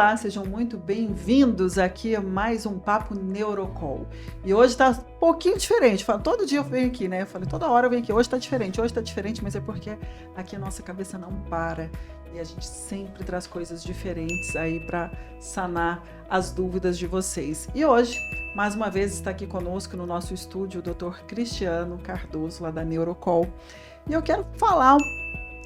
Olá, sejam muito bem-vindos aqui a mais um Papo Neurocall. E hoje está um pouquinho diferente. Todo dia eu venho aqui, né? Eu falei, toda hora eu venho aqui. Hoje está diferente, mas é porque aqui a nossa cabeça não para. E a gente sempre traz coisas diferentes aí para sanar as dúvidas de vocês. E hoje, mais uma vez, está aqui conosco no nosso estúdio o Dr. Cristiano Cardoso, lá da Neurocall. E eu quero falar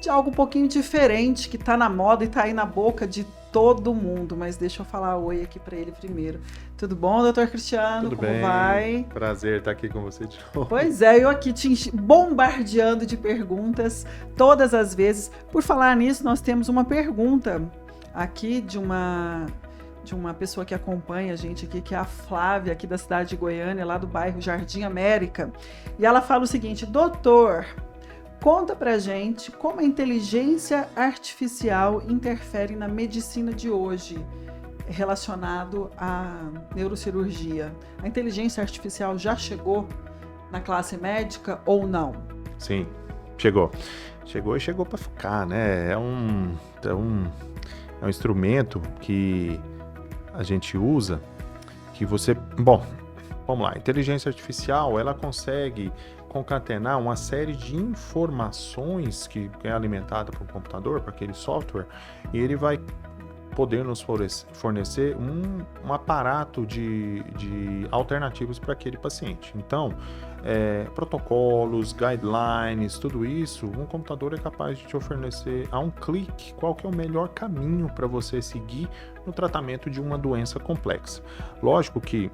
de algo um pouquinho diferente, que está na moda e está aí na boca de todo mundo, mas deixa eu falar oi aqui para ele primeiro. Tudo bom, doutor Cristiano? Tudo como bem? Vai? Prazer estar aqui com você de novo. Pois é, eu aqui te bombardeando de perguntas todas as vezes. Por falar nisso, nós temos uma pergunta aqui de uma pessoa que acompanha a gente aqui, que é a Flávia, aqui da cidade de Goiânia, lá do bairro Jardim América. E ela fala o seguinte: doutor, conta pra gente como a inteligência artificial interfere na medicina de hoje, relacionado à neurocirurgia. A inteligência artificial já chegou na classe médica ou não? Sim, chegou. Chegou para ficar, né? É um instrumento que a gente usa, que você... Bom, vamos lá. A inteligência artificial, ela consegue concatenar uma série de informações que é alimentada para o computador, para aquele software, e ele vai poder nos fornecer um aparato de alternativas para aquele paciente. Então, protocolos, guidelines, tudo isso, um computador é capaz de te oferecer a um clique qual que é o melhor caminho para você seguir no tratamento de uma doença complexa. Lógico que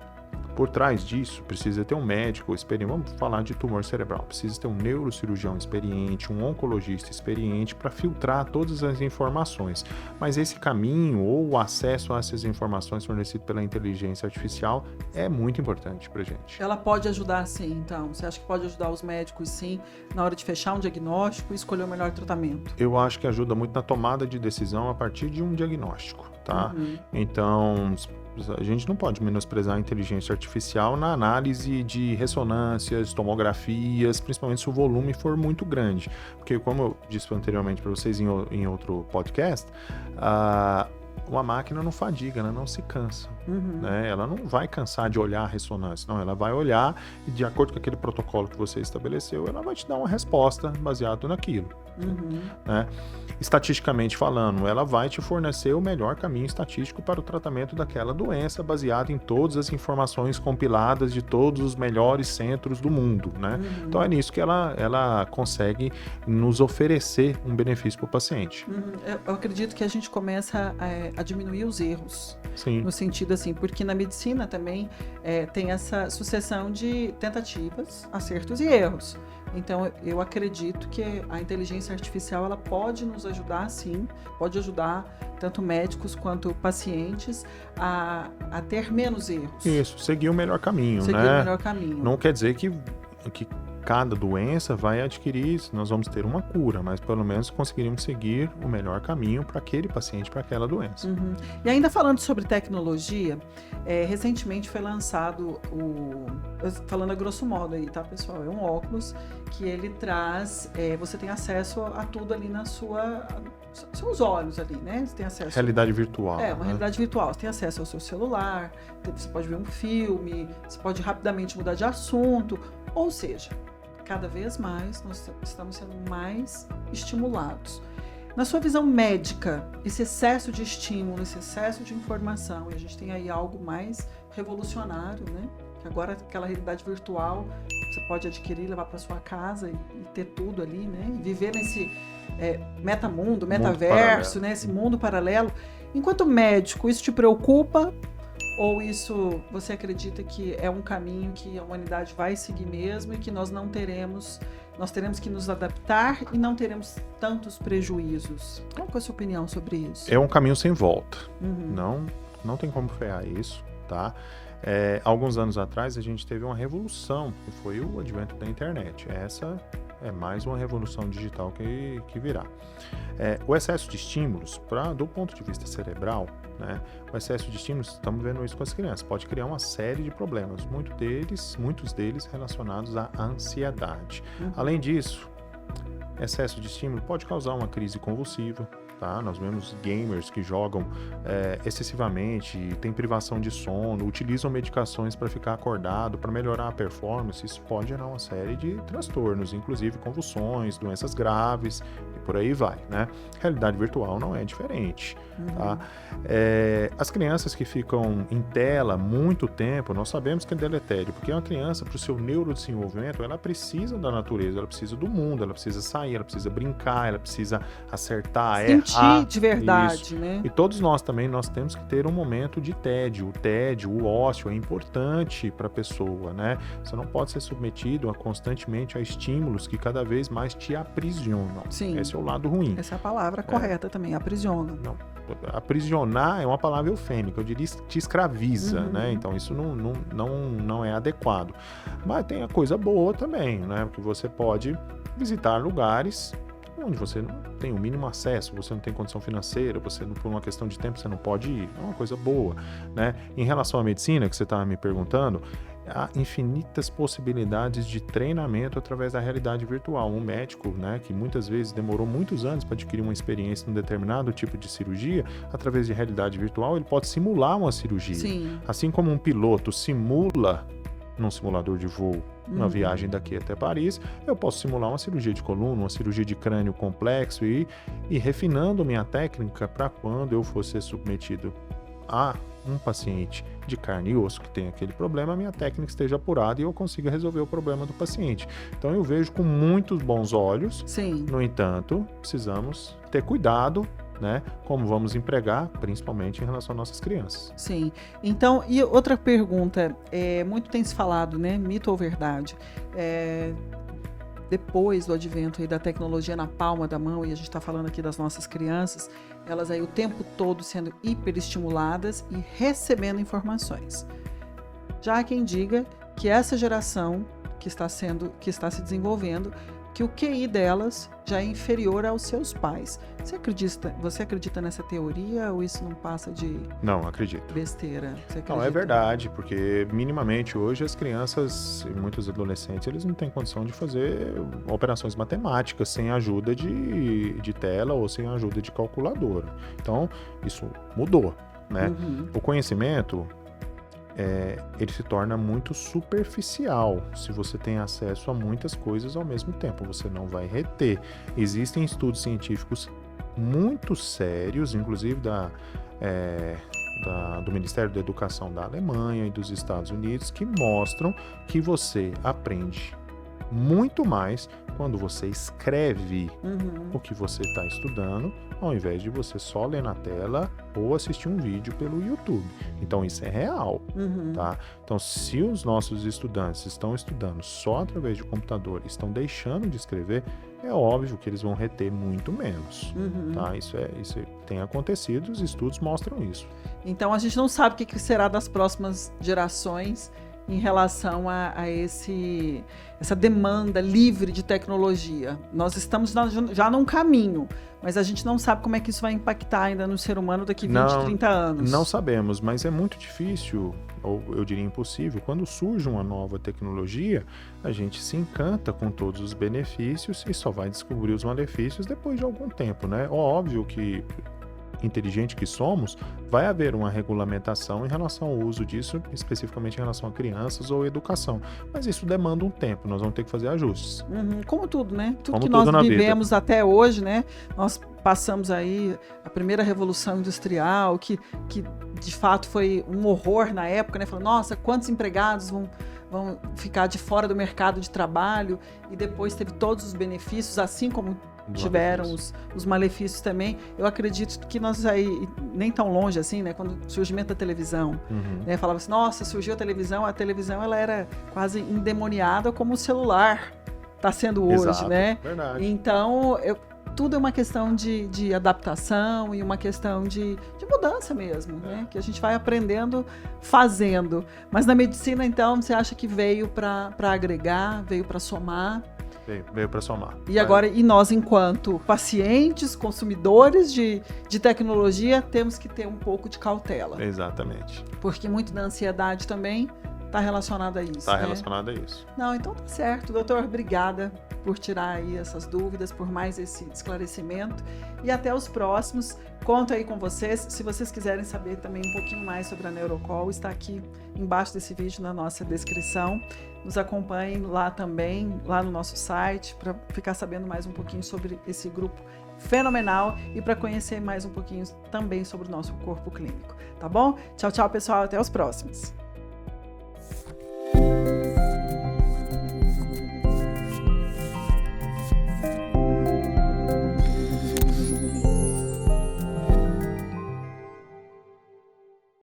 por trás disso, precisa ter um médico experiente, vamos falar de tumor cerebral, precisa ter um neurocirurgião experiente, um oncologista experiente para filtrar todas as informações. Mas esse caminho ou o acesso a essas informações fornecido pela inteligência artificial é muito importante para a gente. Ela pode ajudar sim, então? Você acha que pode ajudar os médicos sim, na hora de fechar um diagnóstico e escolher o melhor tratamento? Eu acho que ajuda muito na tomada de decisão a partir de um diagnóstico, tá? Então, a gente não pode menosprezar a inteligência artificial na análise de ressonâncias, tomografias, principalmente se o volume for muito grande. Porque, como eu disse anteriormente para vocês em outro podcast, uma máquina não fadiga, ela não se cansa. Né? Ela não vai cansar de olhar a ressonância, não, ela vai olhar e, de acordo com aquele protocolo que você estabeleceu, ela vai te dar uma resposta baseada naquilo. Né? Estatisticamente falando, ela vai te fornecer o melhor caminho estatístico para o tratamento daquela doença, baseado em todas as informações compiladas de todos os melhores centros do mundo, né? Então é nisso que ela consegue nos oferecer um benefício para o paciente. Eu acredito que a gente começa a diminuir os erros. Sim. No sentido assim, porque na medicina também tem essa sucessão de tentativas, acertos e erros. Então, eu acredito que a inteligência artificial ela pode nos ajudar, sim, pode ajudar tanto médicos quanto pacientes a ter menos erros. Isso, seguir o melhor caminho, seguir né? o melhor caminho. Não quer dizer que cada doença vai adquirir, nós vamos ter uma cura, mas pelo menos conseguiríamos seguir o melhor caminho para aquele paciente, para aquela doença. E ainda falando sobre tecnologia, recentemente foi lançado falando a grosso modo aí, tá, pessoal? É um óculos que ele traz, você tem acesso a tudo ali na seus olhos ali, né? Você tem acesso... Realidade virtual. Uma realidade virtual. Você tem acesso ao seu celular, você pode ver um filme, você pode rapidamente mudar de assunto, ou seja, cada vez mais nós estamos sendo mais estimulados. Na sua visão médica, esse excesso de estímulo, esse excesso de informação, e a gente tem aí algo mais revolucionário, né? Que agora aquela realidade virtual você pode adquirir, levar para sua casa e ter tudo ali, né? E viver nesse metamundo, metaverso, né? Esse mundo paralelo. Enquanto médico, isso te preocupa? Ou isso você acredita que é um caminho que a humanidade vai seguir mesmo e que nós teremos que nos adaptar e não teremos tantos prejuízos? Qual é a sua opinião sobre isso? É um caminho sem volta. Não tem como frear isso, tá? Alguns anos atrás a gente teve uma revolução, que foi o advento da internet. Essa é mais uma revolução digital que virá. O excesso de estímulos, do ponto de vista cerebral, né, o excesso de estímulos, estamos vendo isso com as crianças, pode criar uma série de problemas, muitos deles relacionados à ansiedade. Além disso, excesso de estímulo pode causar uma crise convulsiva, tá? Nós vemos gamers que jogam excessivamente, tem privação de sono, utilizam medicações para ficar acordado, para melhorar a performance. Isso pode gerar uma série de transtornos, inclusive convulsões, doenças graves e por aí vai, né? Realidade virtual não é diferente, tá? As crianças que ficam em tela muito tempo, nós sabemos que é deletério, porque uma criança, para o seu neurodesenvolvimento, ela precisa da natureza, ela precisa do mundo, ela precisa sair, ela precisa brincar, ela precisa acertar, sentir errar. de verdade, Isso. né? E todos nós também, nós temos que ter um momento de tédio. O tédio, o ócio é importante para a pessoa, né? Você não pode ser submetido constantemente a estímulos que cada vez mais te aprisionam. Sim. Esse é o lado ruim. Essa é a palavra correta também, aprisiona. Não, aprisionar é uma palavra eufêmica, eu diria te escraviza, né? Então isso não é adequado. Mas tem a coisa boa também, né? Porque você pode visitar lugares onde você não tem o mínimo acesso, você não tem condição financeira, você não, por uma questão de tempo você não pode ir, é uma coisa boa, né? Em relação à medicina, que você estava me perguntando, há infinitas possibilidades de treinamento através da realidade virtual. Um médico, né, que muitas vezes demorou muitos anos para adquirir uma experiência em um determinado tipo de cirurgia, através de realidade virtual, ele pode simular uma cirurgia. Sim. Assim como um piloto simula num simulador de voo uma viagem daqui até Paris, eu posso simular uma cirurgia de coluna, uma cirurgia de crânio complexo e refinando minha técnica para quando eu for ser submetido a um paciente de carne e osso que tem aquele problema, a minha técnica esteja apurada e eu consiga resolver o problema do paciente. Então eu vejo com muitos bons olhos. Sim. No entanto, precisamos ter cuidado, né, como vamos empregar, principalmente em relação às nossas crianças. Sim. Então, e outra pergunta, muito tem se falado, né, mito ou verdade, depois do advento aí da tecnologia na palma da mão, e a gente está falando aqui das nossas crianças, elas aí o tempo todo sendo hiperestimuladas e recebendo informações. Já há quem diga que essa geração que está se desenvolvendo, que o QI delas já é inferior aos seus pais. Você acredita nessa teoria ou isso não passa de Não, acredito. besteira? Você Não, é acredita? verdade, porque minimamente hoje as crianças e muitos adolescentes, eles não têm condição de fazer operações matemáticas sem ajuda de tela ou sem ajuda de calculadora. Então, isso mudou, né? O conhecimento, ele se torna muito superficial se você tem acesso a muitas coisas ao mesmo tempo, você não vai reter. Existem estudos científicos muito sérios, inclusive do Ministério da Educação da Alemanha e dos Estados Unidos, que mostram que você aprende muito mais quando você escreve o que você está estudando, ao invés de você só ler na tela ou assistir um vídeo pelo YouTube. Então isso é real, tá? Então se os nossos estudantes estão estudando só através de computador, estão deixando de escrever, é óbvio que eles vão reter muito menos, tá? Isso tem acontecido, os estudos mostram isso. Então a gente não sabe o que será das próximas gerações em relação a essa demanda livre de tecnologia. Nós estamos já num caminho, mas a gente não sabe como é que isso vai impactar ainda no ser humano daqui 20, 30 anos. Não sabemos, mas é muito difícil, ou eu diria impossível, quando surge uma nova tecnologia, a gente se encanta com todos os benefícios e só vai descobrir os malefícios depois de algum tempo, né? Óbvio que inteligente que somos, vai haver uma regulamentação em relação ao uso disso, especificamente em relação a crianças ou educação. Mas isso demanda um tempo, nós vamos ter que fazer ajustes. Como tudo, né? Tudo Como que tudo nós na vivemos até hoje, né? Nós passamos aí a primeira revolução industrial, que de fato foi um horror na época, né? Falando, nossa, quantos empregados vão ficar de fora do mercado de trabalho, e depois teve todos os benefícios, assim como tiveram os malefícios também. Eu acredito que nós aí, nem tão longe assim, né? Quando o surgimento da televisão, né? Falava assim, nossa, surgiu a televisão ela era quase endemoniada como o celular está sendo hoje, Exato, né? verdade. Então, tudo é uma questão de adaptação e uma questão de mudança mesmo, né? Que a gente vai aprendendo fazendo. Mas na medicina, então, você acha que veio para agregar, veio para somar? Veio para somar. E agora, e nós, enquanto pacientes, consumidores de tecnologia, temos que ter um pouco de cautela. Exatamente. Porque muito da ansiedade também está relacionada a isso. Está relacionada a isso. Não, então tá certo, doutor. Obrigada. por tirar aí essas dúvidas, por mais esse esclarecimento. E até os próximos. Conto aí com vocês. Se vocês quiserem saber também um pouquinho mais sobre a Neurocall, está aqui embaixo desse vídeo na nossa descrição. Nos acompanhem lá também, lá no nosso site, para ficar sabendo mais um pouquinho sobre esse grupo fenomenal e para conhecer mais um pouquinho também sobre o nosso corpo clínico, tá bom? Tchau, tchau, pessoal, até os próximos.